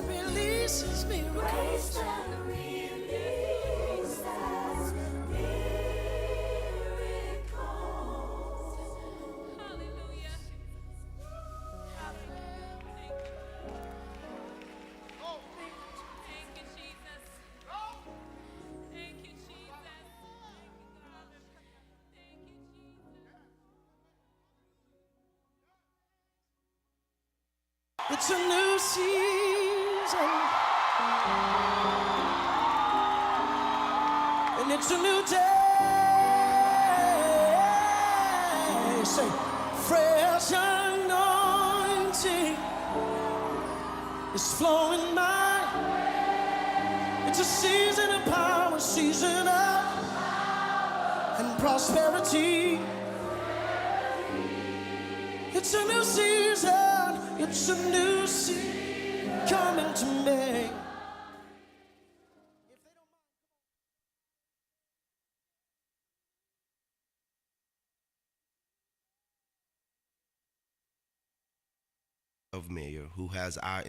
that releases miracles. Grace that releases miracles. Hallelujah. Thank you, Jesus. Thank you, Jesus. Thank you, Jesus. It's a new season, and it's a new day. Say, fresh anointing is flowing by. It's a season of power, season of and prosperity. It's a new season, it's a new season coming to me. Of mayor who has our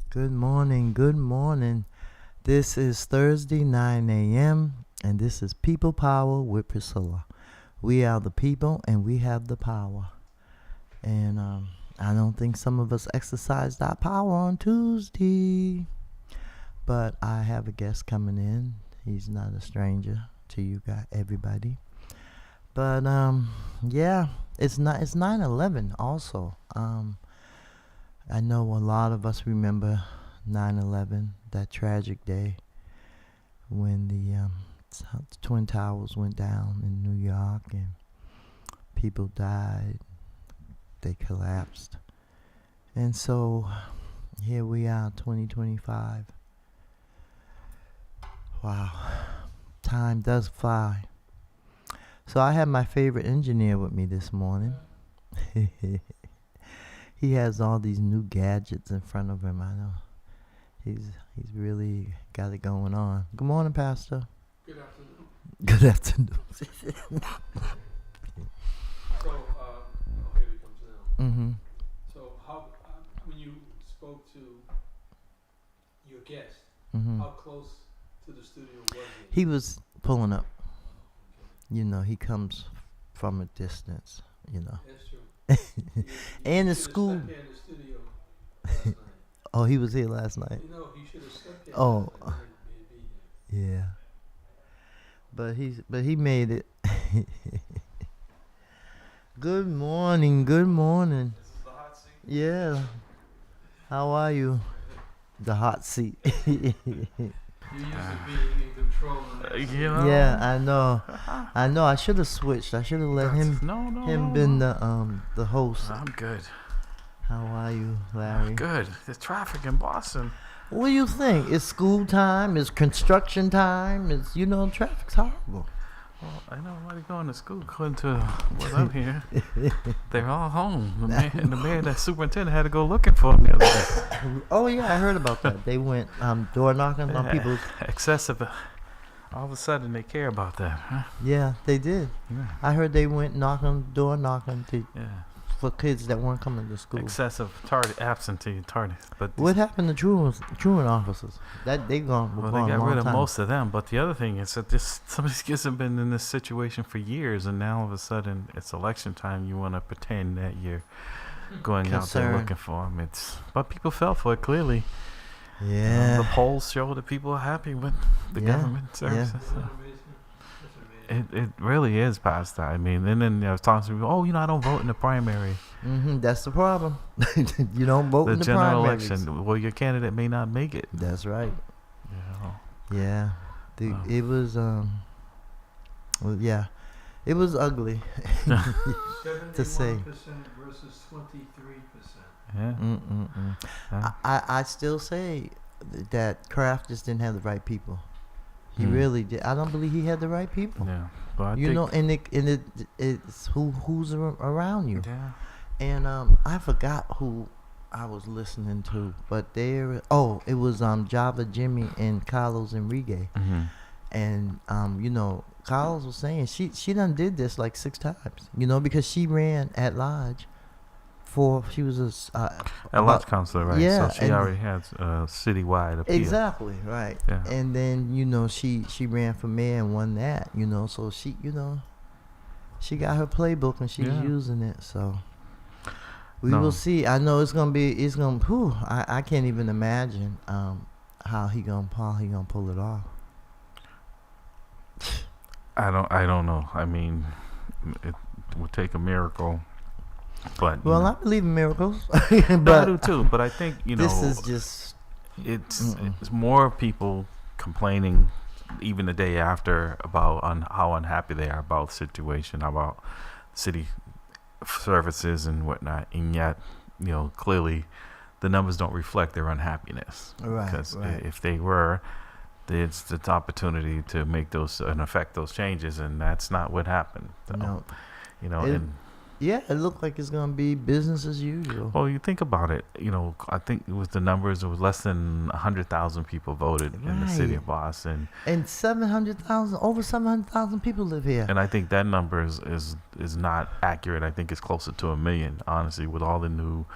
Good morning, good morning. This is Thursday, 9 a.m., and this is People Power with Priscilla. We are the people, and we have the power. And I don't think some of us exercised our power on Tuesday, but I have a guest coming in. He's not a stranger to you guys, everybody. But yeah, it's 9/11 also. I know a lot of us remember 9/11, that tragic day when the Twin Towers went down in New York and people died. They collapsed. And so here we are, 2025. Wow, time does fly. So I have my favorite engineer with me this morning. He has all these new gadgets in front of him. I know he's really got it going on. Good morning, Pastor. Good afternoon. Good afternoon. So, here he comes now. Mm-hmm. So, how when you spoke to your guest, Mm-hmm. how close to the studio was He was pulling up. You know, he comes from a distance, you know. That's true. And the should have school. slept here in the studio last night. Oh, he was here last night. You know, he should have slept here. Oh. Last night. Maybe. Yeah. But he made it. Good morning. Good morning. This is the hot seat. Yeah. How are you? The hot seat. You used to be in control of that. You know? Yeah, I know. I should have switched. I should have let him No. been the host. I'm good. How are you, Larry? Good. The traffic in Boston. What do you think? It's school time. It's construction time. It's traffic's horrible. Well, I know nobody going to school according to what I'm here. They're all home. The mayor, the superintendent had to go looking for them the other day. Oh yeah, I heard about that. They went door knocking on people's. Excessive. All of a sudden, they care about that, huh? Yeah, they did. Yeah. I heard they went door knocking Yeah. for kids that weren't coming to school. Excessive absentee tardy. But What happened to truant officers? That they gone. well, gone they a got long rid of time. most of them. But the other thing is that some of these kids have been in this situation for years, and now all of a sudden it's election time. You want to pretend that you're going out there Concerned. looking for them. But people fell for it clearly. Yeah. The polls show that people are happy with the Yeah, government services. Isn't that amazing? That's amazing. It really is past that. I mean, and then I was talking to people. Oh, I don't vote in the primary. That's the problem. You don't vote in the general primaries. election. Well, your candidate may not make it. That's right. You know. Yeah. It was well, yeah. It was ugly to say. 71% versus 23%. Yeah. Yeah. I still say that Kraft just didn't have the right people. He Hmm. really did. I don't believe he had the right people. Yeah. But I You think, know, it's who's around you. Yeah. And I forgot who I was listening to, but there. It was Java Jimmy and Carlos Enrique, and Carlos was saying she done did this like 6 times, because she ran at Lodge. She was a Lodge counselor, right? Yeah, So she already has citywide appeal. Exactly, right. Yeah. And then she ran for mayor and won that. So she she got her playbook and she's using it. So we will see. I know it's gonna. I can't even imagine how he gonna pull it off. I don't know. I mean, it would take a miracle. But I believe in miracles. but I do too. But I think this is just it's more people complaining even the day after about how unhappy they are about the situation, about city services and whatnot, and yet clearly the numbers don't reflect their unhappiness. Right. Because if they were, it's the opportunity to make those and affect those changes, and that's not what happened. So, No. It looked like it's gonna be business as usual. Well, you think about it. I think it was the numbers. It was less than 100,000 people voted in the city of Boston, and over 700,000 people live here. And I think that number is not accurate. I think it's closer to 1 million, honestly, with all the new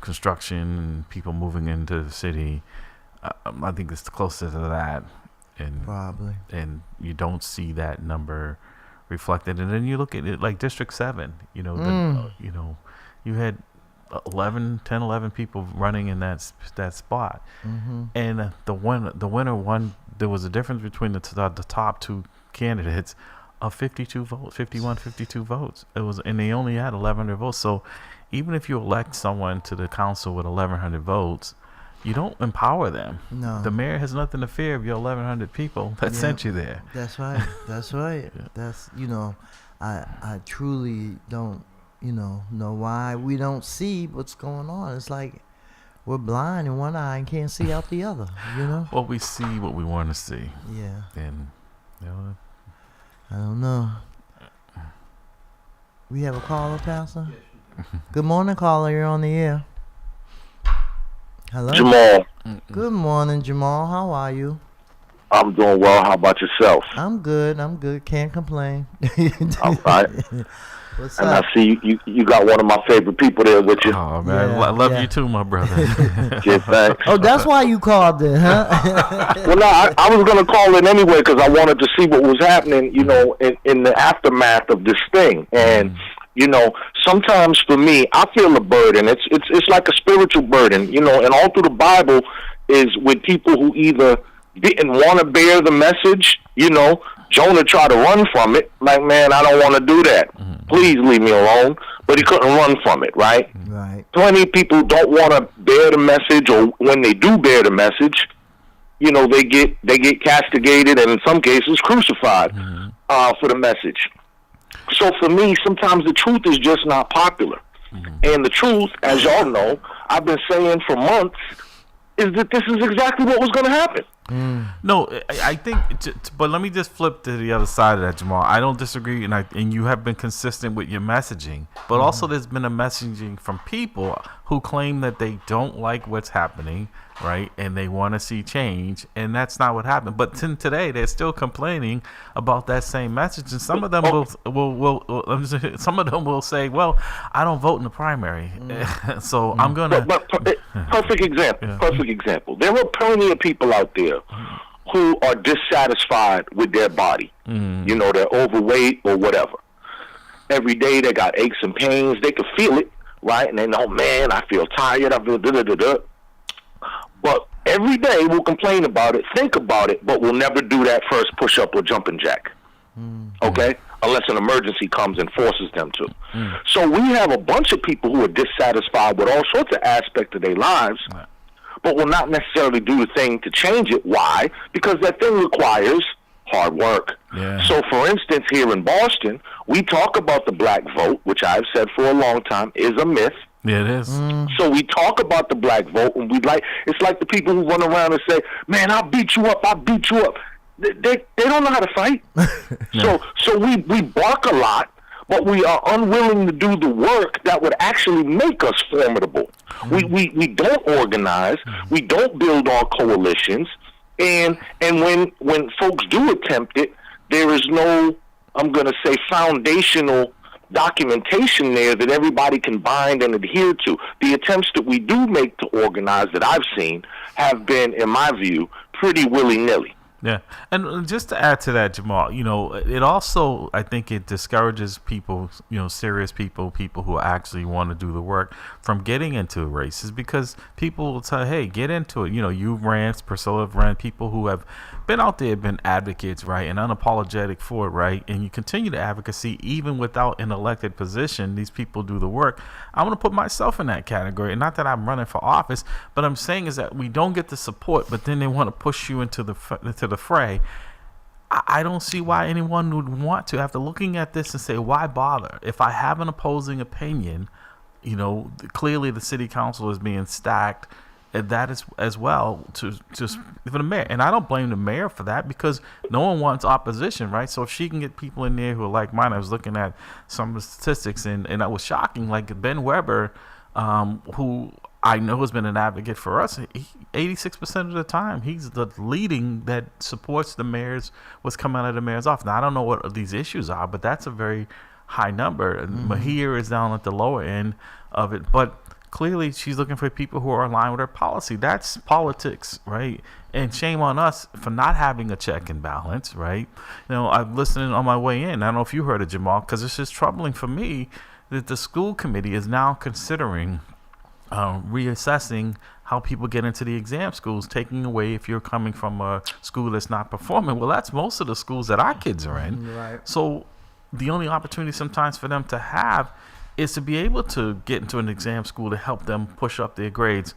construction and people moving into the city. I think it's closer to that, and probably. And you don't see that number reflected. And then you look at it like District 7, you had 11 people running in that spot. And the winner won. There was a difference between the top 2 candidates of 52 votes. And they only had 1,100 votes. So even if you elect someone to the council with 1,100 votes, you don't empower them. No. The mayor has nothing to fear of your 1,100 people that sent you there. That's right. That's right. That's I truly don't know why we don't see what's going on. It's like we're blind in one eye and can't see out the other. Well, we see what we want to see. Yeah. And I don't know. We have a caller, Pastor. Good morning, caller. You're on the air. Hello? Jamal. Good morning, Jamal. How are you? I'm doing well. How about yourself? I'm good. Can't complain. All right. What's and up? I see you got one of my favorite people there with you. Oh, man. Yeah, I love you too, my brother. Yeah, thanks. Oh, that's why you called in, huh? Well, no, I was going to call in anyway because I wanted to see what was happening, in the aftermath of this thing. And, sometimes for me, I feel a burden. It's like a spiritual burden, and all through the Bible is with people who either didn't want to bear the message, Jonah tried to run from it. Like, man, I don't want to do that. Please leave me alone. But he couldn't run from it, right? Right. Plenty of people don't want to bear the message, or when they do bear the message, they get castigated and in some cases crucified for the message. So for me, sometimes the truth is just not popular. And the truth, as y'all know, I've been saying for months, is that this is exactly what was going to happen. No, I think, but let me just flip to the other side of that, Jamal. I don't disagree, and you have been consistent with your messaging, but also there's been a messaging from people who claim that they don't like what's happening, right, and they want to see change, and that's not what happened. But today they're still complaining about that same message, and some of them some of them will say, "Well, I don't vote in the primary, so I'm gonna." But perfect example. Yeah. Perfect example. There are plenty of people out there who are dissatisfied with their body. They're overweight or whatever. Every day they got aches and pains. They can feel it, right? And they know, man, I feel tired. I feel da-da-da-da. But every day we'll complain about it, think about it, but we'll never do that first push-up or jumping jack. Okay? Unless an emergency comes and forces them to. So we have a bunch of people who are dissatisfied with all sorts of aspects of their lives, but will not necessarily do the thing to change it. Why? Because that thing requires hard work. Yeah. So, for instance, here in Boston, we talk about the black vote, which I've said for a long time is a myth. Yeah, it is. So we talk about the black vote, and it's like the people who run around and say, man, I'll beat you up. They don't know how to fight. So we bark a lot, but we are unwilling to do the work that would actually make us formidable. We don't organize. We don't build our coalitions. And when folks do attempt it, there is no, I'm going to say, foundational documentation there that everybody can bind and adhere to. The attempts that we do make to organize that I've seen have been, in my view, pretty willy-nilly. Yeah, and just to add to that, Jamal, it also, I think it discourages people, serious people who actually want to do the work from getting into races, because people will tell, hey, get into it. You ran, Priscilla ran, people who have been out there, been advocates, right, and unapologetic for it, right, and you continue to advocacy even without an elected position. These people do the work. I want to put myself in that category, and not that I'm running for office, but I'm saying is that we don't get the support, but then they want to push you into the fray. I don't see why anyone would want to, after looking at this, and say, why bother? If I have an opposing opinion, clearly the city council is being stacked, and that is as well to just for the mayor. And I don't blame the mayor for that, because no one wants opposition, right? So if she can get people in there who are like mine, I was looking at some of the statistics, and that was shocking. Like Ben Weber, who I know has been an advocate for us, 86% of the time, he's the leading that supports the mayor's, what's coming out of the mayor's office. Now, I don't know what these issues are, but that's a very high number. Mahir is down at the lower end of it, but clearly she's looking for people who are aligned with her policy. That's politics, right? And shame on us for not having a check and balance, right? I'm listening on my way in. I don't know if you heard it, Jamal, because it's just troubling for me that the school committee is now considering reassessing how people get into the exam schools, taking away if you're coming from a school that's not performing. Well, that's most of the schools that our kids are in. Right. So the only opportunity sometimes for them to have is to be able to get into an exam school to help them push up their grades.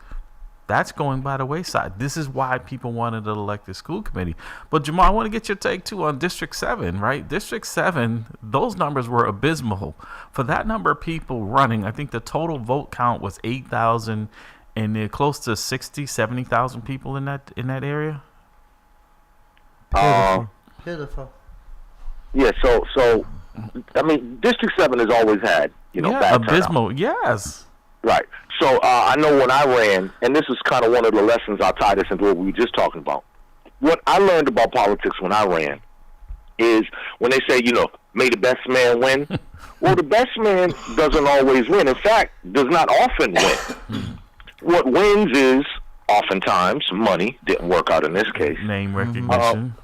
That's going by the wayside. This is why people wanted an elected school committee. But Jamal, I want to get your take too on District 7, right? District 7, those numbers were abysmal. For that number of people running, I think the total vote count was 8,000, and they're close to 60, 70,000 people in that area. Pitiful. Yeah, so I mean, District 7 has always had, bad abysmal. turnout. Yes. Right. So I know when I ran, and this is kind of one of the lessons I'll tie this into what we were just talking about. What I learned about politics when I ran is when they say, may the best man win. Well, the best man doesn't always win. In fact, does not often win. What wins is oftentimes money. Didn't work out in this case. Name recognition.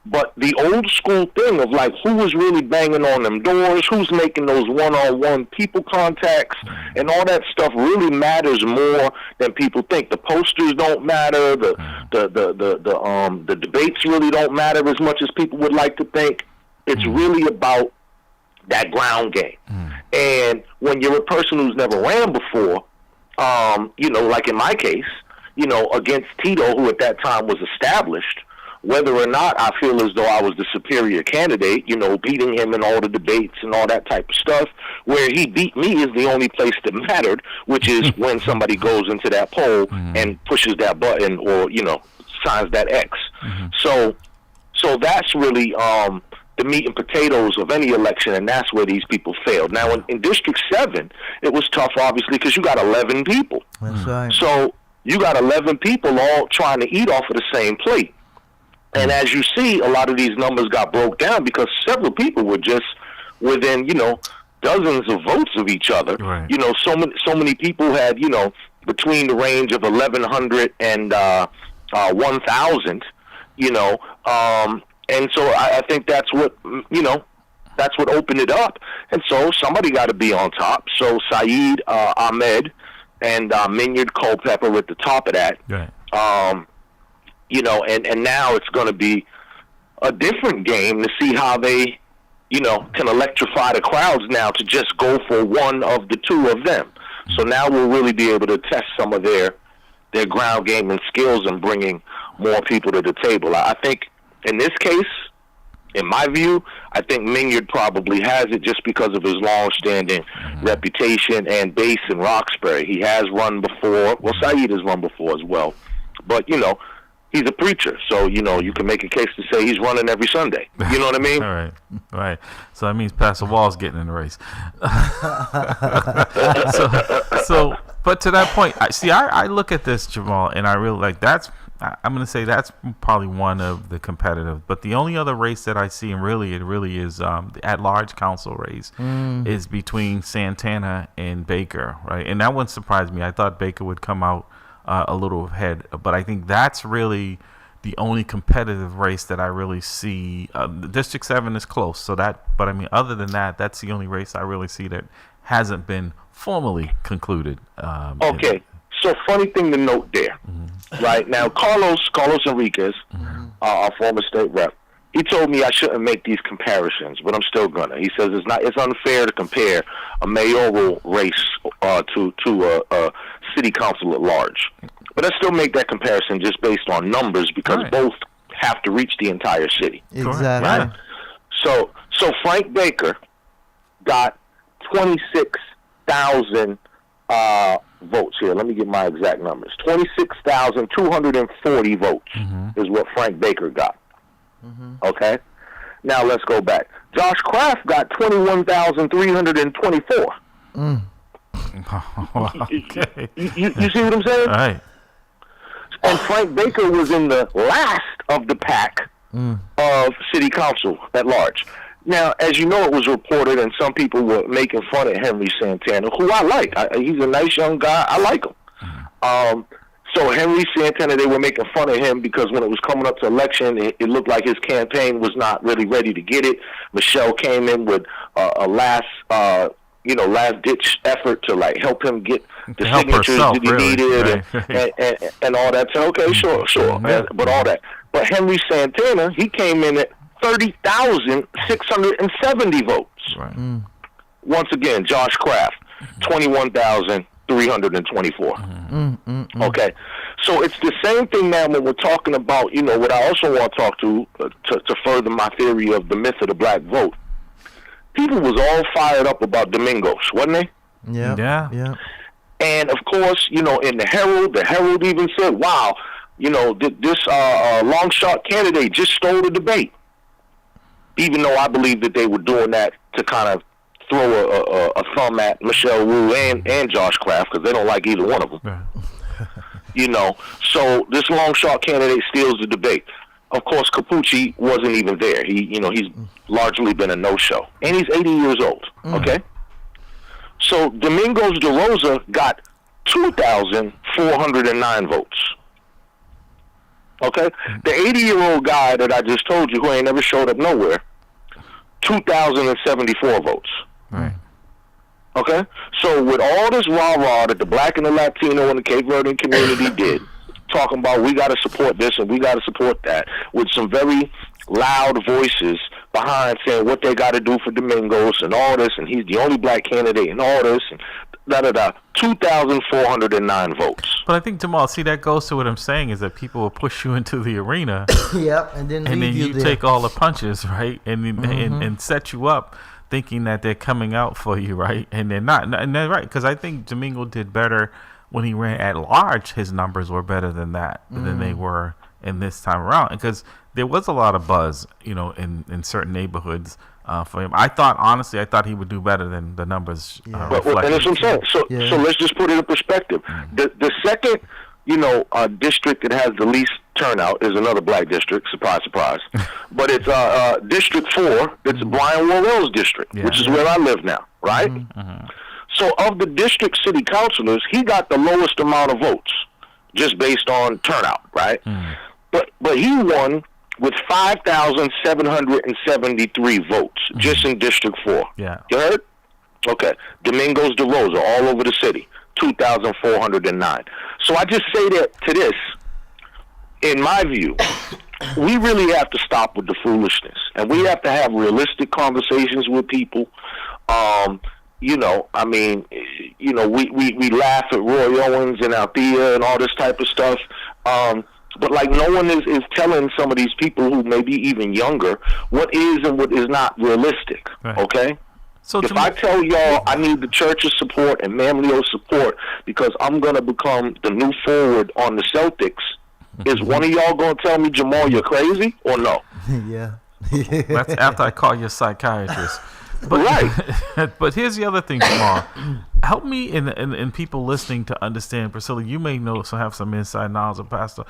But the old school thing of like who was really banging on them doors, who's making those one-on-one people contacts, and all that stuff really matters more than people think. The posters don't matter. The debates really don't matter as much as people would like to think. It's really about that ground game. And when you're a person who's never ran before, like in my case, against Tito, who at that time was established, whether or not I feel as though I was the superior candidate, beating him in all the debates and all that type of stuff, where he beat me is the only place that mattered, which is when somebody goes into that poll and pushes that button or, signs that X. So that's really the meat and potatoes of any election, and that's where these people failed. Now, in District 7, it was tough, obviously, because you got 11 people. That's right. So you got 11 people all trying to eat off of the same plate. And as you see, a lot of these numbers got broke down because several people were just within, dozens of votes of each other. Right. So many people had, between the range of 1,100 and 1,000, and so I think that's what, that's what opened it up. And so somebody got to be on top. So Saeed Ahmed and Minyard Culpepper at the top of that. Right. And now it's going to be a different game to see how they, can electrify the crowds now to just go for one of the two of them. So now we'll really be able to test some of their ground game and skills and bringing more people to the table. I think in this case, in my view, I think Minyard probably has it just because of his long-standing reputation and base in Roxbury. He has run before. Well, Saeed has run before as well. But, he's a preacher, so you can make a case to say he's running every Sunday. You know what I mean? All right. So that means Pastor Wall's getting in the race. But to that point, I look at this, Jamal, and I really like I'm going to say that's probably one of the competitive. But the only other race that I see, and it really is the at-large council race, is between Santana and Baker, right? And that one surprised me. I thought Baker would come out a little ahead, but I think that's really the only competitive race that I really see. District 7 is close, but I mean, other than that, that's the only race I really see that hasn't been formally concluded. Okay. So funny thing to note there, right? Now, Carlos Enriquez, our former state rep, he told me I shouldn't make these comparisons, but I'm still gonna. He says it's unfair to compare a mayoral race to a city council at large. But I still make that comparison just based on numbers because both have to reach the entire city. Exactly. Right? So Frank Baker got 26,000 votes here. Let me get my exact numbers. 26,240 votes is what Frank Baker got. Okay? Now let's go back. Josh Kraft got 21,324. Okay. You see what I'm saying? All right. And Frank Baker was in the last of the pack of city council at large. Now, as you know, it was reported, and some people were making fun of Henry Santana, who I like. He's a nice young guy. I like him. So Henry Santana, they were making fun of him because when it was coming up to election, it looked like his campaign was not really ready to get it. Michelle came in with a last-ditch effort to help him get the signatures that he needed and all that. So, okay, sure, but all that. But Henry Santana, he came in at 30,670 votes. Right. Once again, Josh Kraft, 21,324. Okay, so it's the same thing now when we're talking about, what I also want to talk to further my theory of the myth of the black vote. People was all fired up about Domingos, wasn't they? Yeah. And of course, in the Herald even said, wow, this long shot candidate just stole the debate. Even though I believe that they were doing that to kind of throw a thumb at Michelle Wu and Josh Kraft because they don't like either one of them. So this long shot candidate steals the debate. Of course, Capucci wasn't even there. He's largely been a no-show, and he's 80 years old. Okay, so Domingos De Rosa got 2,409 votes. Okay, the 80-year-old guy that I just told you who ain't never showed up nowhere, 2,074 votes. Right. Okay, so with all this rah-rah that the black and the Latino and the Cape Verdean community did, talking about we got to support this and we got to support that, with some very loud voices behind saying what they got to do for Domingos and all this, and he's the only black candidate and all this, and 2,409 votes. But I think, Jamal, that goes to what I'm saying is that people will push you into the arena. Yep, and then you take all the punches, right? And set you up thinking that they're coming out for you, right? And they're not. And they're right, because I think Domingo did better when he ran at large. His numbers were better than they were in this time around, because there was a lot of buzz, in certain neighborhoods for him. I thought he would do better than the numbers reflected. And that's what I'm saying. So let's just put it in perspective. The second, district that has the least turnout is another black district. Surprise, surprise. But it's District 4. It's Brian Worrell's district, which is where I live now, right? So of the district city councilors, he got the lowest amount of votes, just based on turnout, right? But he won with 5,773 votes just in District 4. Yeah. You heard? Okay. Domingos De Rosa, all over the city, 2,409. So I just say that to this, in my view, we really have to stop with the foolishness, and we have to have realistic conversations with people. We laugh at Roy Owens and Althea and all this type of stuff. But no one is telling some of these people who may be even younger what is and what is not realistic. Right. Okay? So if I tell y'all I need the church's support and Mamlio's support because I'm going to become the new forward on the Celtics, Is one of y'all gonna tell me, Jamal, you're crazy, or no? Yeah. That's after I call your psychiatrist. But, Right. but here's the other thing, Jamal. Help me and people listening to understand, Priscilla, you may know, so have some inside knowledge of Pastor.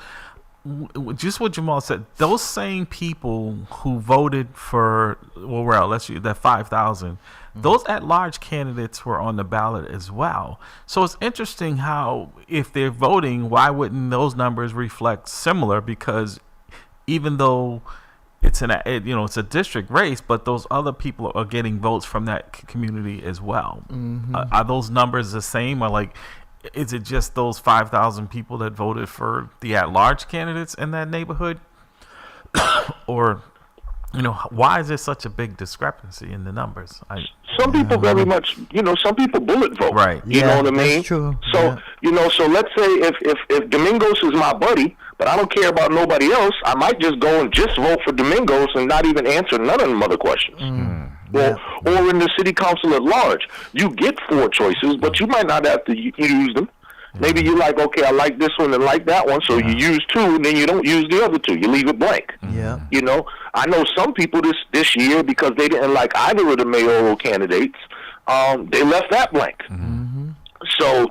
Just what Jamal said, those same people who voted for, let's see, that 5,000, those at-large candidates were on the ballot as well. So it's interesting how, if they're voting, why wouldn't those numbers reflect similar? Because even though it's it's a district race, but those other people are getting votes from that community as well. Are those numbers the same, or like, is it just those 5,000 people that voted for the at-large candidates in that neighborhood? Or, why is there such a big discrepancy in the numbers? Some people very much, some people bullet vote. Right. You know what I mean? That's true. So, so let's say if Domingos is my buddy, but I don't care about nobody else, I might just go and just vote for Domingos and not even answer none of them other questions. Or in the city council at large, you get 4 choices, but you might not have to use them. Maybe you're like, okay, I like this one and like that one, so you use 2, and then you don't use the other 2. You leave it blank. Yeah. I know some people this year, because they didn't like either of the mayoral candidates, they left that blank. So,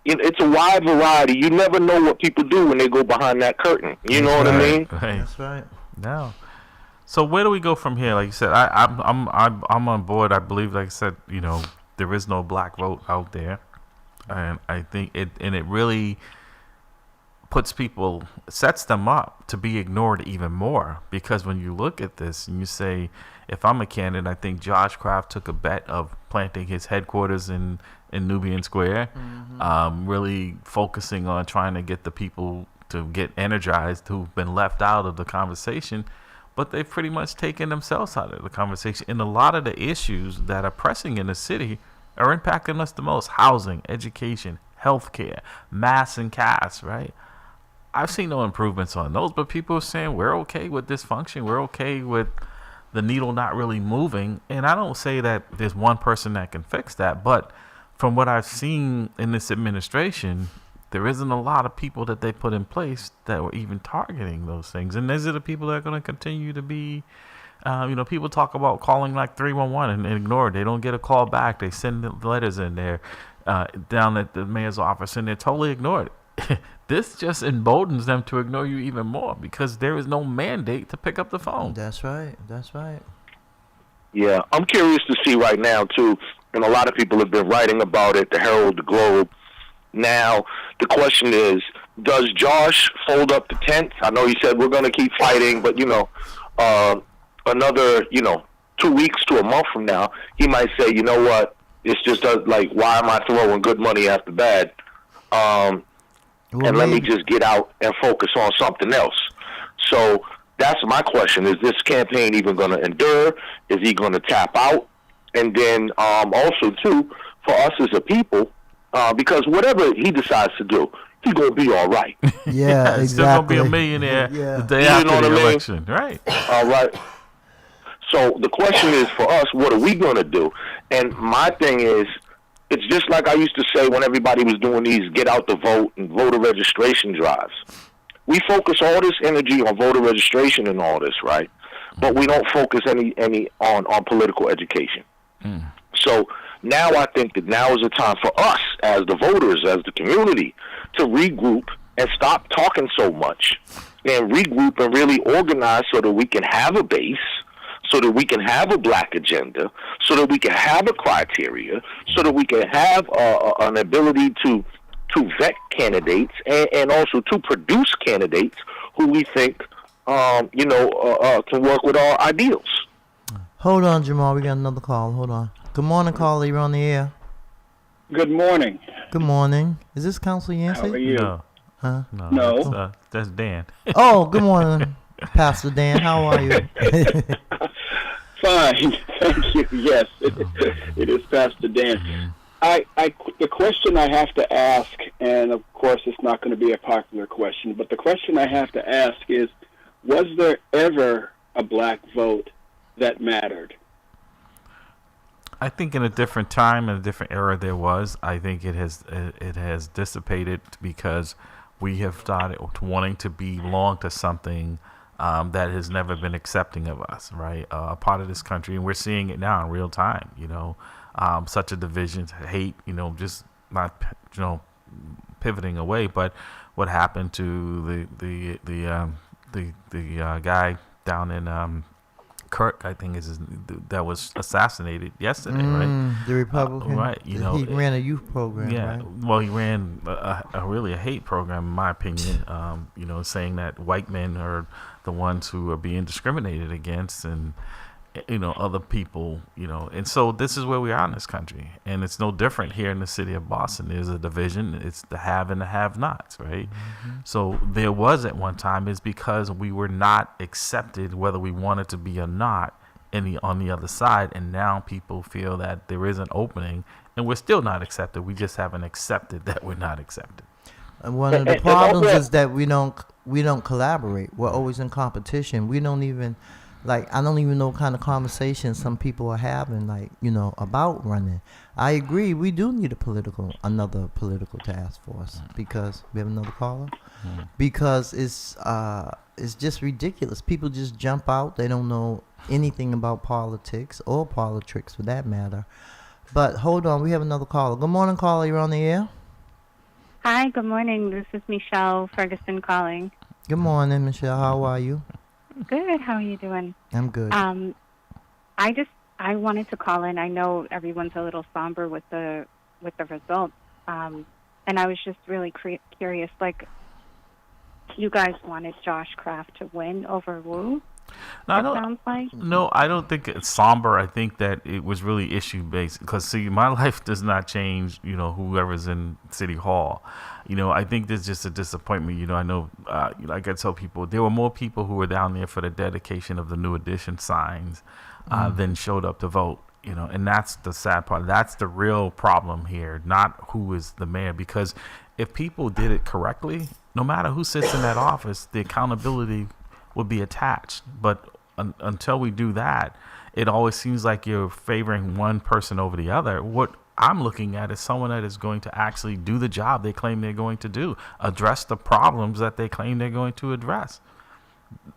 it's a wide variety. You never know what people do when they go behind that curtain. You know what I mean? Right. That's right. No. So where do we go from here? Like you said, I'm on board. I believe, like I said, there is no black vote out there, and I think it really sets them up to be ignored even more, because when you look at this and you say, if I'm a candidate, I think Josh Kraft took a bet of planting his headquarters in Nubian Square, really focusing on trying to get the people to get energized who've been left out of the conversation. But they've pretty much taken themselves out of the conversation. And a lot of the issues that are pressing in the city are impacting us the most: housing, education, healthcare, mass and caste, right? I've seen no improvements on those, but people are saying we're okay with dysfunction. We're okay with the needle not really moving. And I don't say that there's one person that can fix that, but from what I've seen in this administration, there isn't a lot of people that they put in place that were even targeting those things. And these are the people that are going to continue to be, people talk about calling like 311 and ignore it. They don't get a call back. They send the letters in there down at the mayor's office, and they're totally ignored. This just emboldens them to ignore you even more, because there is no mandate to pick up the phone. That's right. That's right. Yeah, I'm curious to see right now, too, and a lot of people have been writing about it, the Herald, the Globe. Now, the question is, does Josh fold up the tent? I know he said we're going to keep fighting, but, another, 2 weeks to a month from now, he might say, you know what, it's just why am I throwing good money after bad? And let me just get out and focus on something else. So that's my question. Is this campaign even going to endure? Is he going to tap out? And then also, too, for us as a people, because whatever he decides to do, he's going to be all right. Yeah, exactly. He's still going to be a millionaire the day after the election. Right. All right. So the question is, for us, what are we going to do? And my thing is, it's just like I used to say when everybody was doing these get out the vote and voter registration drives. We focus all this energy on voter registration and all this, right? But we don't focus any on political education. So now I think that now is the time for us as the voters, as the community, to regroup and stop talking so much, and regroup and really organize so that we can have a base, so that we can have a black agenda, so that we can have a criteria, so that we can have an ability to vet candidates and also to produce candidates who we think can work with our ideals. Hold on, Jamal. We got another call. Hold on. Good morning, caller. You're on the air. Good morning. Good morning. Is this Council Yancey? How are you? No. Huh? No. That's Dan. Oh, good morning, Pastor Dan. How are you? Fine, thank you. Yes, it is Pastor Dan. The question I have to ask, and of course it's not going to be a popular question, but the question I have to ask is, was there ever a black vote that mattered? I think in a different time, in a different era, there was. I think it has dissipated because we have started wanting to belong to something that has never been accepting of us, right? A part of this country, and we're seeing it now in real time. Such a division, hate. Just not pivoting away, but what happened to the guy down in Kirk, I think that was assassinated yesterday, right? The Republican, right? he ran a youth program. Yeah, right? well, he ran a hate program, in my opinion. Saying that white men are the ones who are being discriminated against, and other people, and so this is where we are in this country, and it's no different here in the city of Boston. There's a division. It's the have and the have-nots, right? So there was at one time, is because we were not accepted, whether we wanted to be or not, on the other side, and now people feel that there is an opening, and we're still not accepted. We just haven't accepted that we're not accepted. And one of the problems is that we don't collaborate. We're always in competition. We don't even. I don't even know what kind of conversations some people are having, about running. I agree. We do need another political task force, because we have another caller. Because it's just ridiculous. People just jump out. They don't know anything about politics or politics for that matter. But hold on, we have another caller. Good morning, caller. You're on the air. Hi. Good morning. This is Michelle Ferguson calling. Good morning, Michelle. How are you? Good. How are you doing? I'm good. I wanted to call in. I know everyone's a little somber with the results, and I was just really curious. You guys wanted Josh Kraft to win over Wu. No, I don't think it's somber. I think that it was really issue based, because see, my life does not change, whoever's in City Hall. I think there's just a disappointment. I know, like I tell people, there were more people who were down there for the dedication of the New Edition signs than showed up to vote. And that's the sad part. That's the real problem here, not who is the mayor. Because if people did it correctly, no matter who sits in that office, the accountability would be attached. But until we do that, it always seems like you're favoring one person over the other. What I'm looking at is someone that is going to actually do the job they claim they're going to do, address the problems that they claim they're going to address.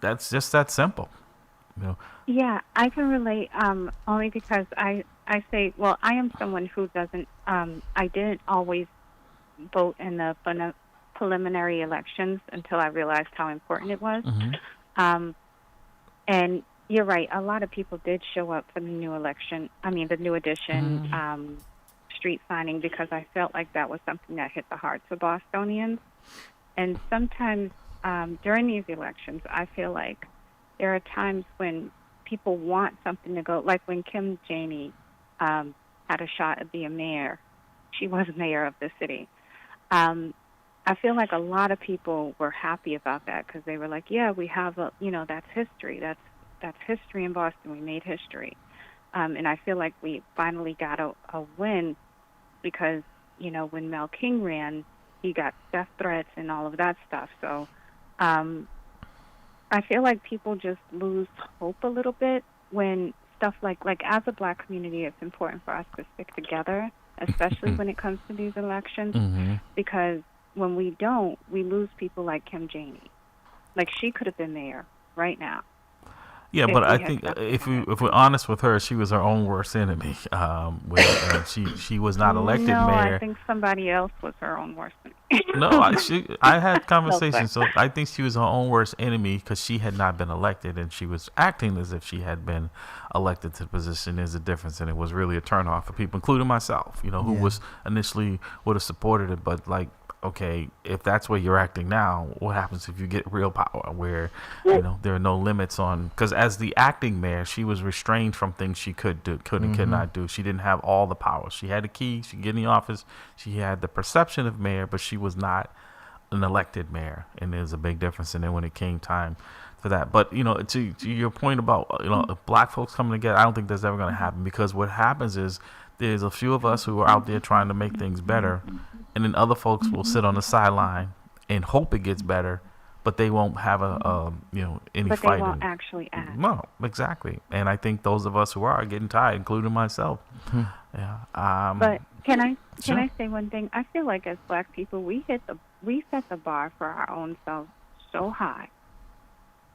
That's just that simple. Yeah, I can relate, only because I say, well, I am someone who doesn't, I didn't always vote in the preliminary elections until I realized how important it was. And you're right, a lot of people did show up for the new edition, street signing, because I felt like that was something that hit the hearts of Bostonians. And sometimes during these elections, I feel like there are times when people want something to go, like when Kim Janey had a shot at being mayor. She was mayor of the city. I feel like a lot of people were happy about that, because they were like, yeah, we have that's history. That's history in Boston. We made history. And I feel like we finally got a win, because, when Mel King ran, he got death threats and all of that stuff. So I feel like people just lose hope a little bit when stuff like as a Black community, it's important for us to stick together, especially when it comes to these elections, because when we don't, we lose people like Kim Janey. Like, she could have been mayor right now. Yeah, but I think if we're honest with her, she was her own worst enemy. She was not elected mayor. I think somebody else was her own worst enemy. No, I had conversations. So I think she was her own worst enemy, because she had not been elected, and she was acting as if she had been elected to the position. There's a difference, and it was really a turnoff for people, including myself. Who was initially would have supported it, but okay, if that's where you're acting now, what happens if you get real power, where there are no limits on? Because as the acting mayor, she was restrained from things she could and could not do. She didn't have all the power. She had a key. She could get in the office. She had the perception of mayor, but she was not an elected mayor, and there's a big difference. And then when it came time for that, but to your point about Black folks coming together, I don't think that's ever going to happen, because what happens is there's a few of us who are out there trying to make things better, and then other folks will sit on the sideline and hope it gets better, but they won't have any but fighting. They won't actually act. No, exactly. And I think those of us who are getting tired, including myself. But Can I Sure. say one thing? I feel like as Black people, we set the bar for our own selves so high.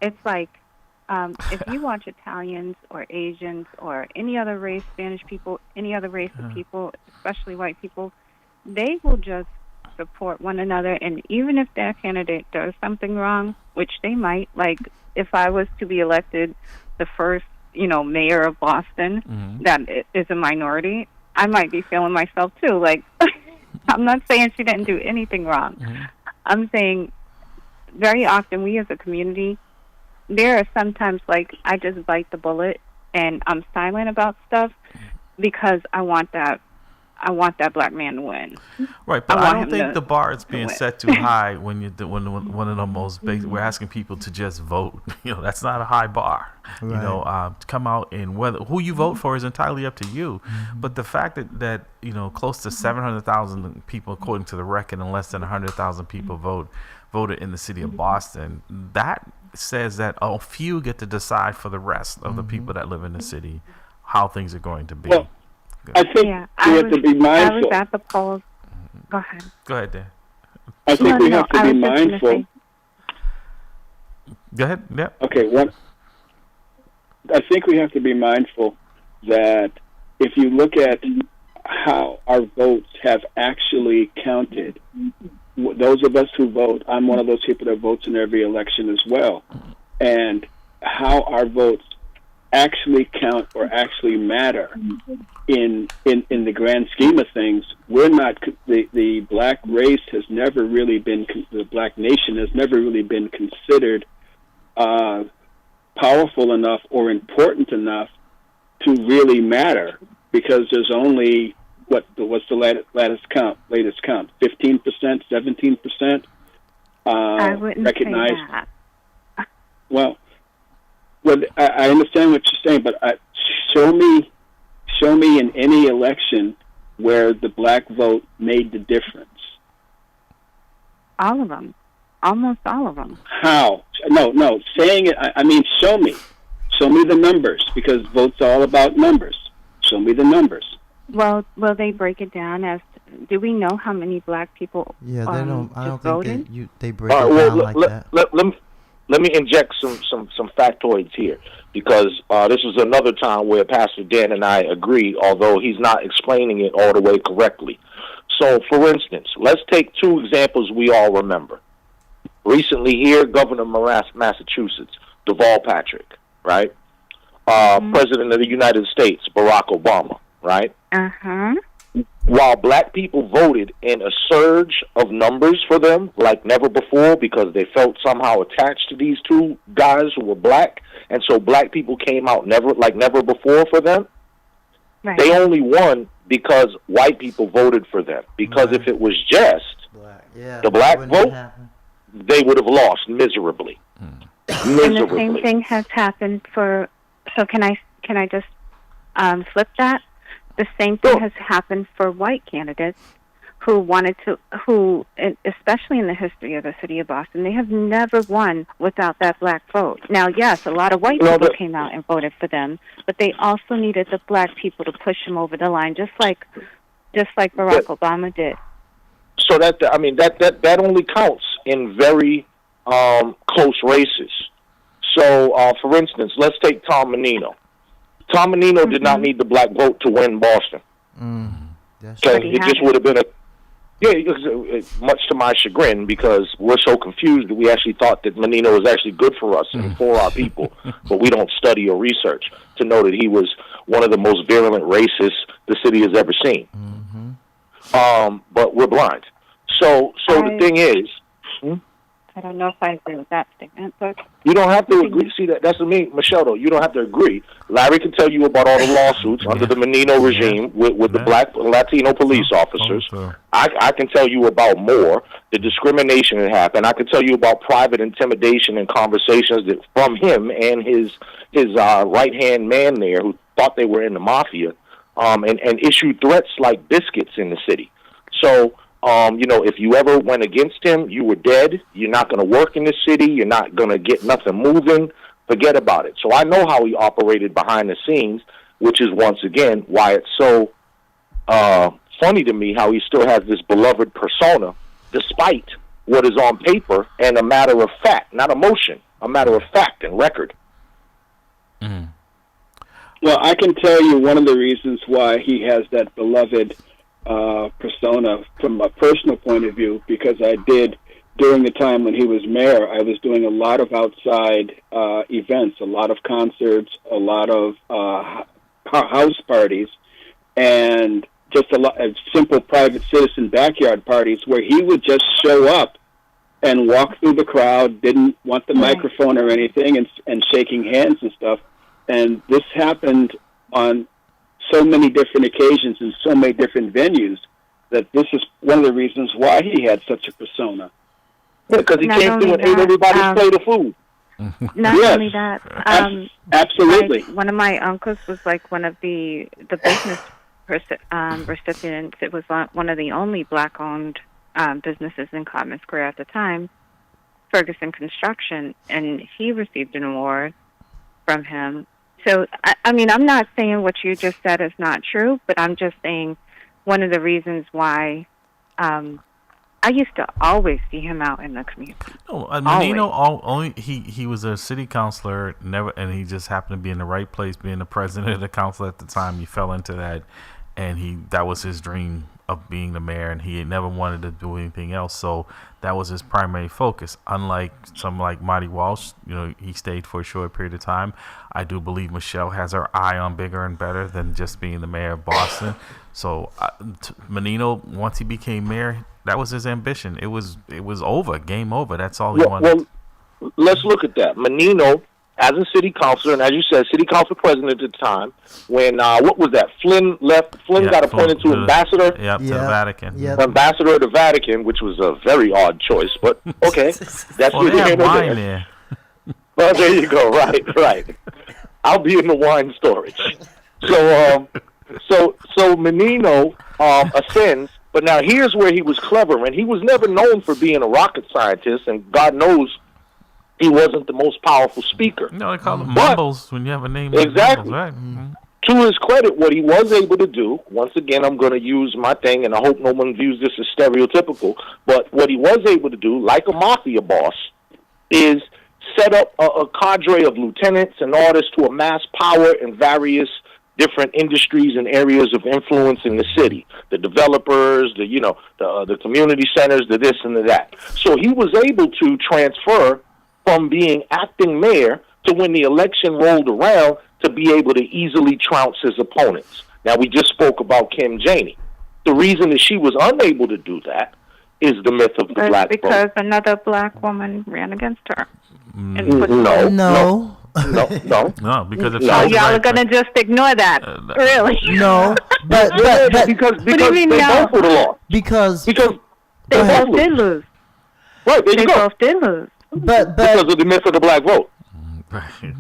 It's like if you watch Italians or Asians or any other race, Spanish people, any other race of people, especially white people, they will just support one another. And even if their candidate does something wrong, which they might, like if I was to be elected the first, mayor of Boston, that is a minority, I might be feeling myself too. Like, I'm not saying she didn't do anything wrong. I'm saying very often we as a community, there are sometimes like I just bite the bullet and I'm silent about stuff because I want that Black man to win. Right, but I want don't him think to- the bar is being win. set too high when when one of the most basic, we're asking people to just vote. That's not a high bar. Right. To come out and who you vote for is entirely up to you. But the fact that close to 700,000 people, according to the record, and less than 100,000 people voted in the city of Boston, that says that a few get to decide for the rest of the people that live in the city how things are going to be. Well, I think Yeah, we have to be I was mindful. at the polls. Go ahead. Go ahead, Dan. I think we have to I be was just gonna mindful. say- Go ahead. Yeah. Okay, I think we have to be mindful that if you look at how our votes have actually counted, those of us who vote, I'm one of those people that votes in every election as well, and how our votes actually count or actually matter in the grand scheme of things, we're not, the Black race has never really been, the Black nation has never really been considered powerful enough or important enough to really matter, because there's only what's the latest count 15%, 17% I wouldn't recognized. say that. Well, I understand what you're saying, but show me in any election where the Black vote made the difference. All of them. Almost all of them. How? No. Saying it. I mean, show me. Show me the numbers, because votes are all about numbers. Show me the numbers. Well, will they break it down as? Do we know how many Black people? Yeah, they don't. I don't voted? think they break All it right, down well, like that. let me inject some factoids here, because this is another time where Pastor Dan and I agree, although he's not explaining it all the way correctly. So, for instance, let's take two examples we all remember. Recently here, Governor of Massachusetts, Deval Patrick, right? President of the United States, Barack Obama, right? Uh-huh. While Black people voted in a surge of numbers for them like never before, because they felt somehow attached to these two guys who were Black, and so Black people came out like never before for them, Right. they only won because white people voted for them. Because Right. if it was just Yeah, the Black wouldn't vote, happen. they would have lost miserably. And the same thing has happened for. So can I just flip that? The same thing Sure. has happened for white candidates who, especially in the history of the city of Boston, they have never won without that Black vote. Now, yes, a lot of white No, people but- came out and voted for them, but they also needed the Black people to push them over the line, just like Barack Obama did. So that only counts in very close races. So, for instance, let's take Tom Menino. Tom Menino did not need the Black vote to win Boston. That's Okay, But he it just had would have been much to my chagrin, because we're so confused that we actually thought that Menino was actually good for us and for our people, but we don't study or research to know that he was one of the most virulent racists the city has ever seen. But we're blind. So the thing is, I don't know if I agree with that statement, but you don't have to agree. See, that's me, Michelle, though. You don't have to agree. Larry can tell you about all the lawsuits under the Menino regime with the Black Latino police officers. I can tell you about more, the discrimination that happened. I can tell you about private intimidation and conversations that from him and his right-hand man there, who thought they were in the mafia, and issued threats like biscuits in the city. So, if you ever went against him, you were dead. You're not going to work in the city. You're not going to get nothing moving. Forget about it. So I know how he operated behind the scenes, which is, once again, why it's so funny to me how he still has this beloved persona, despite what is on paper and a matter of fact, not emotion, a matter of fact and record. Mm. Well, I can tell you one of the reasons why he has that beloved persona from a personal point of view, because I did, during the time when he was mayor, I was doing a lot of outside events, a lot of concerts, a lot of house parties, and just a lot of simple private citizen backyard parties where he would just show up and walk through the crowd, didn't want the microphone or anything, and shaking hands and stuff. And this happened on so many different occasions in so many different venues that this is one of the reasons why he had such a persona. Yeah, because he Not came only through and ate that, everybody's plate of food. Not Yes. only that, Absolutely. one of my uncles was like one of the business recipients. It was one of the only black-owned businesses in Common Square at the time, Ferguson Construction, and he received an award from him. So, I mean, I'm not saying what you just said is not true, but I'm just saying one of the reasons why I used to always see him out in the community. No, Menino only he was a city councilor, and he just happened to be in the right place, being the president of the council at the time. He fell into that, and that was his dream of being the mayor, and he had never wanted to do anything else. So that was his primary focus. Unlike someone like Marty Walsh, he stayed for a short period of time. I do believe Michelle has her eye on bigger and better than just being the mayor of Boston. So Menino, once he became mayor, that was his ambition. It was over, game over. That's all he wanted. Well, let's look at that. Menino, as a city councilor, and as you said, city council president at the time, when, what was that? Flynn left. Flynn got appointed to ambassador. To the Vatican. Yep. Ambassador of the Vatican, which was a very odd choice, but okay. That's Well, they have wine there. Well, there you go. Right. I'll be in the wine storage. So Menino ascends, but now here's where he was clever, and he was never known for being a rocket scientist, and God knows he wasn't the most powerful speaker. No, they call it mumbles when you have a name. Exactly. Like mumbles, right? To his credit, what he was able to do, once again, I'm going to use my thing, and I hope no one views this as stereotypical, but what he was able to do, like a mafia boss, is set up a cadre of lieutenants and artists to amass power in various different industries and areas of influence in the city. The developers, the community centers, the this and the that. So he was able to transfer from being acting mayor to, when the election rolled around, to be able to easily trounce his opponents. Now, we just spoke about Kim Janey. The reason that she was unable to do that is the myth of the black vote. Because another black woman ran against her. No. No, because if y'all are gonna just ignore that, really? No, but because what do you mean they no? both would have lost. because They both did lose. Right, there They you go. both did lose. Because of the myth of the black vote.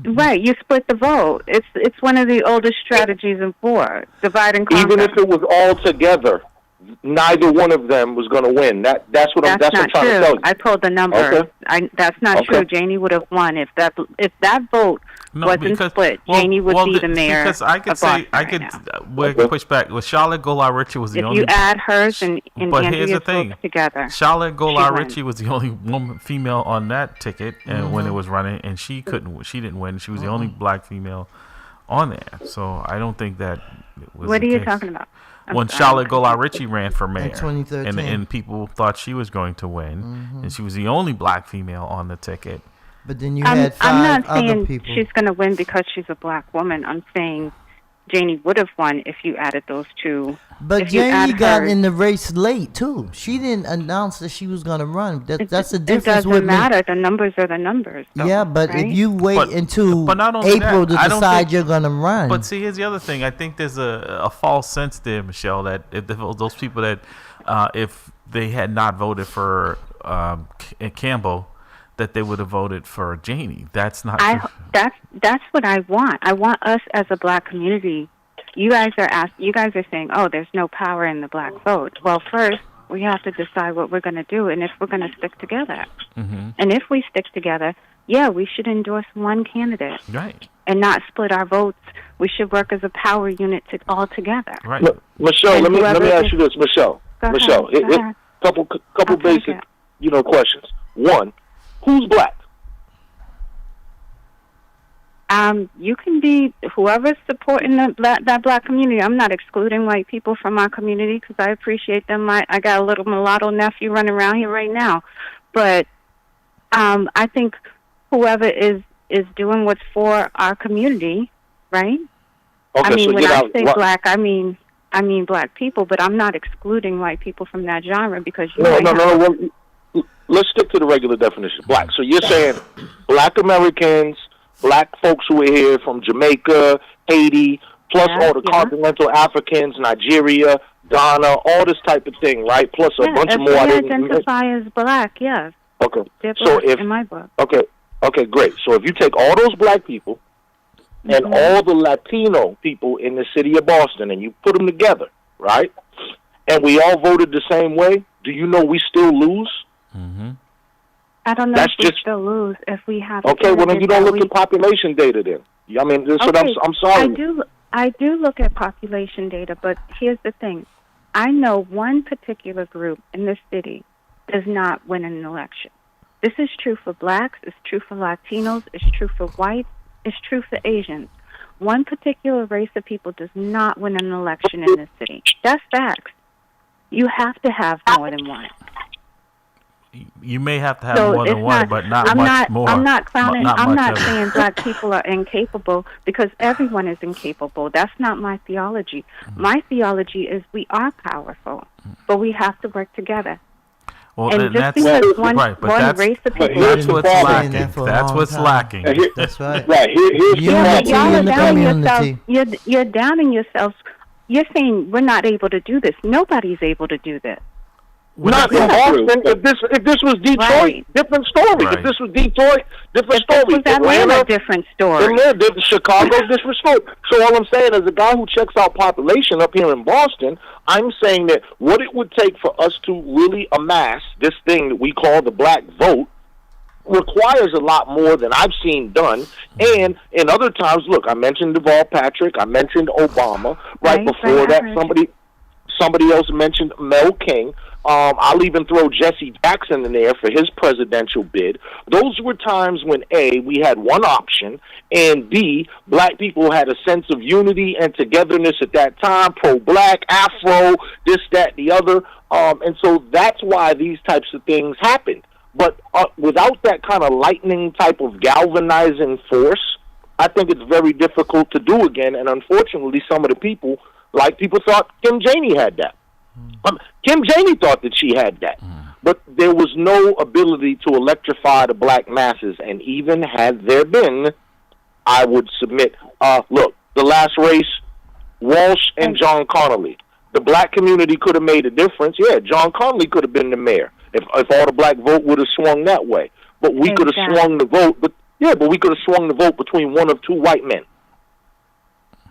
Right, you split the vote. It's one of the oldest strategies in war, divide and conquer. Even if it was all together, neither one of them was going to win. That's what I'm trying to tell you. I pulled the number. Okay. That's not true. Janie would have won if that vote wasn't split. Janie would be the mayor. Because I could of say Boston push back. Well, Charlotte Golar-Ritchie was the only. If you add hers and but here's the Andrea's thing. votes together, Charlotte Golar-Ritchie was the only female on that ticket, and when it was running, and she didn't win. She was the only black female on there. So I don't think that was. What the are you case. talking about? When Charlotte Golar-Ritchie ran for mayor, in 2013, and people thought she was going to win, and she was the only black female on the ticket. but then you I'm had not five other saying people. she's going to win because she's a black woman. I'm saying Janie would have won if you added those two. But if you Janie add got her- in the race late too. She didn't announce that she was going to run. That's the It difference doesn't with me. matter. The numbers are the numbers. Though, Yeah, but right? if you wait But- until but not only April that, to I don't decide think- you're going to run. But see, here's the other thing. I think there's a false sense there, Michelle, that if those people that if they had not voted for Campbell, that they would have voted for Janie. That's not true. That's what I want. I want us as a black community. You guys are saying, oh, there's no power in the black vote. Well, first we have to decide what we're going to do and if we're going to stick together. Mm-hmm. And if we stick together, yeah, we should endorse one candidate Right. and not split our votes. We should work as a power unit all together. Right. Michelle, And let me whoever ask is- you this, Michelle. Go Michelle, ahead, go ahead. couple I'll take basic, it. questions. One, who's black? You can be whoever's supporting that black community. I'm not excluding white people from our community because I appreciate them. I got a little mulatto nephew running around here right now, but I think whoever is doing what's for our community, right? Okay, I mean, so when you're I not say what- black, I mean black people, but I'm not excluding white people from that genre because you No. might have- Well, let's stick to the regular definition. Black. So you're saying black Americans, black folks who are here from Jamaica, Haiti, plus Yeah, all the yeah. continental Africans, Nigeria, Ghana, all this type of thing, right? Plus a bunch of if more. I they didn't- identify as black, yes, Okay. they're So black if in my book. okay, great. So if you take all those black people and Mhm. all the Latino people in the city of Boston and you put them together, right? And we all voted the same way, do you know we still lose? Mm-hmm. I don't know That's if we just- still lose if we have. Okay, well then you don't candidates look that at population data then. I mean, that's what Okay, I'm sorry. I do look at population data, but here's the thing. I know one particular group in this city does not win an election. This is true for blacks, it's true for Latinos, it's true for whites, it's true for Asians. One particular race of people does not win an election in this city. That's facts. You have to have more than one. You may have to have So more than it's one, not- but not I'm much not, more. I'm not clowning. I'm much not of it. saying black people are incapable because everyone is incapable. That's not my theology. My theology is we are powerful, but we have to work together. Well, And then just that's because one right, but one that's, race of but people, that's the what's problem. lacking. That for a That's long what's time. lacking. That's right. Right, here's the Unity problem. y'all in the are downing community. yourself. You're downing yourselves. You're saying we're not able to do this. Nobody's able to do this. Not in That's true. Boston. If this was Detroit, Right. different story. Right. If this was Detroit, different story. Was Atlanta a different story? Chicago, different story. So all I'm saying is, a guy who checks out population up here in Boston, I'm saying that what it would take for us to really amass this thing that we call the black vote requires a lot more than I've seen done. And in other times, look, I mentioned Deval Patrick, I mentioned Obama. Right before right, I that, heard you. somebody else mentioned Mel King. I'll even throw Jesse Jackson in there for his presidential bid. Those were times when A, we had one option, and B, black people had a sense of unity and togetherness at that time, pro-black, Afro, this, that, the other. And so that's why these types of things happened. But without that kind of lightning type of galvanizing force, I think it's very difficult to do again. And unfortunately, some of the people, like people thought Kim Janey had that. Kim Janey thought that she had that. But there was no ability to electrify the black masses. And even had there been, I would submit, look, the last race, Walsh and John Connolly. The black community could have made a difference. Yeah, John Connolly could have been the mayor if all the black vote would have swung that way. But we could have Exactly. swung the vote. But we could have swung the vote between one of two white men.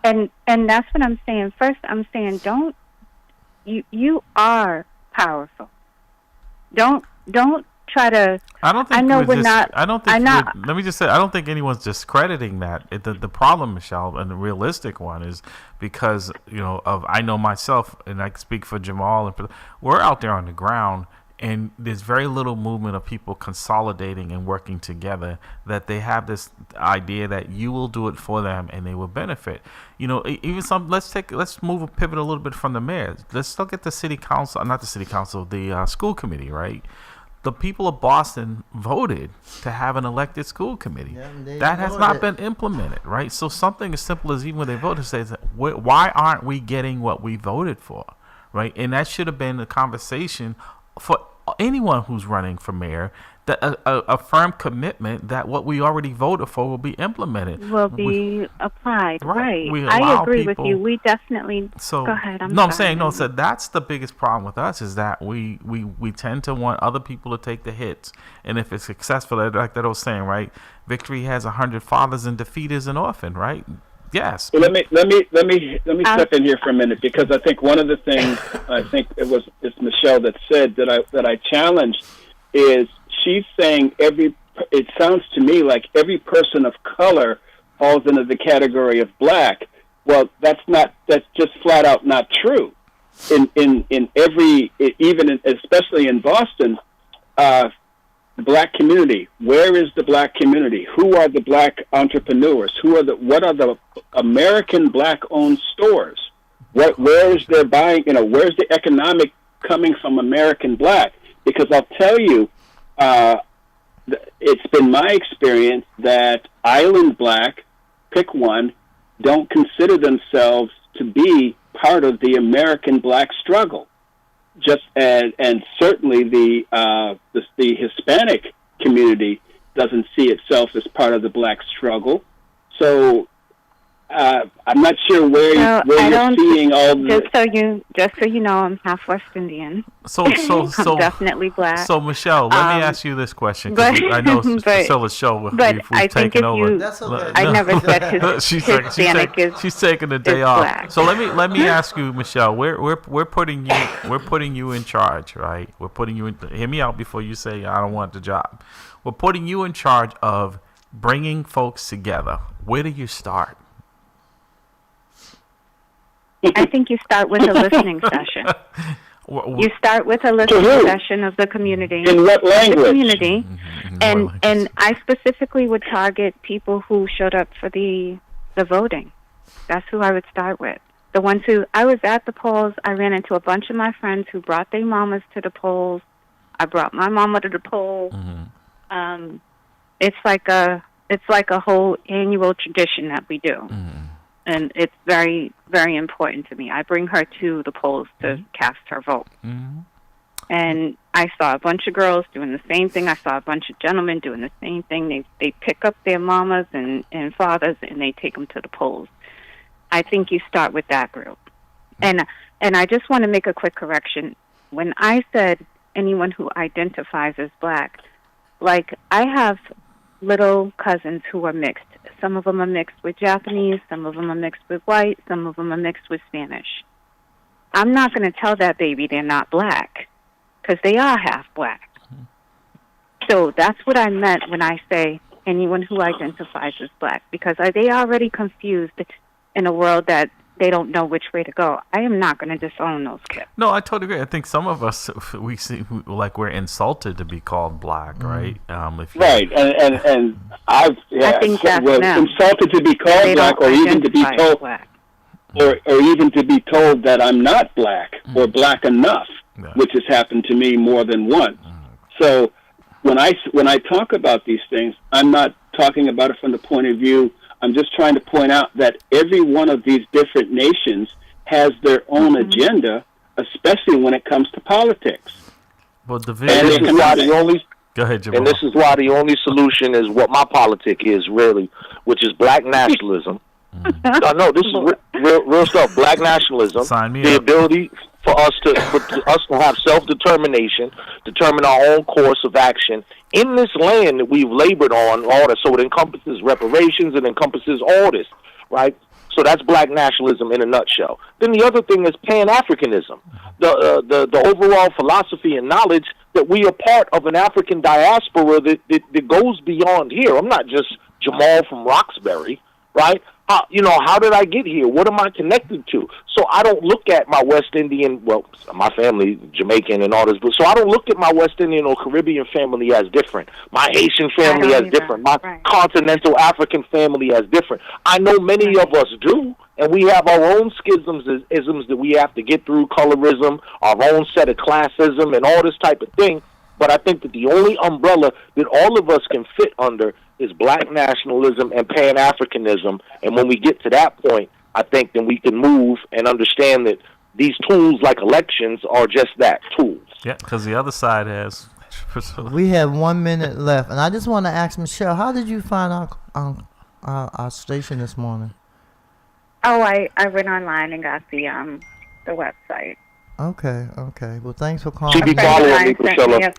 And that's what I'm saying. First, I'm saying you are powerful. Don't try to. I don't think I know we're just, not. I don't think. I'm not. Let me just say, I don't think anyone's discrediting that. The problem, Michelle, and the realistic one is because I know myself, and I can speak for Jamal, and we're out there on the ground, and there's very little movement of people consolidating and working together. That they have this idea that you will do it for them, and they will benefit. Even let's move a pivot a little bit from the mayor. Let's look at the city council, not the city council, the school committee, right? The people of Boston voted to have an elected school committee. Yeah, they that has ignored not it. been implemented, right? So something as simple as even when they voted says, why aren't we getting what we voted for, right? And that should have been a conversation for anyone who's running for mayor, that a firm commitment that what we already voted for will be implemented. Will be applied, right? We I allow agree with people- you. We definitely. So go ahead. I'm saying sorry. so that's the biggest problem with us is that we tend to want other people to take the hits, and if it's successful, like that I was saying, right? Victory has 100 fathers and defeat is an orphan, right? Yes. Well, let me step in here for a minute, because I think one of the things I think it's Michelle that said that I challenged is she's saying every it sounds to me like every person of color falls into the category of black. Well, that's just flat out not true. In every, especially in Boston, the black community. Where is the black community? Who are the black entrepreneurs? What are the American black-owned stores? Where is their buying? Where's the economic coming from American black? Because I'll tell you, it's been my experience that island black, pick one, don't consider themselves to be part of the American black struggle. And certainly the Hispanic community doesn't see itself as part of the black struggle. So I'm not sure where you're seeing all this. Just so you know, I'm half West Indian. So I'm definitely black. So Michelle, let me ask you this question, because I know Priscilla's show. We've taken over. That's okay. I never said she's taking the day off. black. So let me ask you, Michelle. We're putting you in charge, right? We're putting you in. Hear me out before you say I don't want the job. We're putting you in charge of bringing folks together. Where do you start? I think you start with a listening session. You start with a listening session of the community. In what language? The community. And I specifically would target people who showed up for the voting. That's who I would start with. The ones who, I was at the polls, I ran into a bunch of my friends who brought their mamas to the polls. I brought my mama to the poll. Mm-hmm. It's like a whole annual tradition that we do. Mm-hmm. And it's very, very important to me. I bring her to the polls to cast her vote. Mm-hmm. And I saw a bunch of girls doing the same thing. I saw a bunch of gentlemen doing the same thing. They pick up their mamas and fathers and they take them to the polls. I think you start with that group. And I just want to make a quick correction. When I said anyone who identifies as black, like I have little cousins who are mixed. Some of them are mixed with Japanese, some of them are mixed with white, some of them are mixed with Spanish. I'm not going to tell that baby they're not black, because they are half black. So that's what I meant when I say anyone who identifies as black, because they are already confused in a world that they don't know which way to go. I am not going to disown those kids. No, I totally agree. I think some of us, we see like we're insulted to be called black, right? Right, and I think that's insulted to be called black, or even to be told, or even to be told that I'm not black or black enough, which has happened to me more than once. So when I talk about these things, I'm not talking about it from the point of view. I'm just trying to point out that every one of these different nations has their own agenda, especially when it comes to politics. Well, and this is why the only Go ahead, Jamal. And this is why the only solution is what my politic is really, which is black nationalism. No, this is real stuff. Black nationalism. Sign me the up. ability for us to have self-determination, determine our own course of action in this land that we've labored on. All that, so it encompasses reparations, it encompasses all this, right? So that's black nationalism in a nutshell. Then the other thing is Pan-Africanism, the overall philosophy and knowledge that we are part of an African diaspora that goes beyond here. I'm not just Jamal from Roxbury, right? How did I get here? What am I connected to? So I don't look at my West Indian, well, my family, Jamaican and all this, but so I don't look at my West Indian or Caribbean family as different. My Haitian family as different. My continental African family as different. I know many of us do, and we have our own isms that we have to get through, colorism, our own set of classism, and all this type of thing. But I think that the only umbrella that all of us can fit under is black nationalism and Pan-Africanism. And when we get to that point, I think then we can move and understand that these tools like elections are just that, tools. Yeah, because the other side has... We have 1 minute left. And I just want to ask Michelle, how did you find our station this morning? Oh, I went online and got the website. Okay. Well, thanks for calling. She be following me, Priscilla.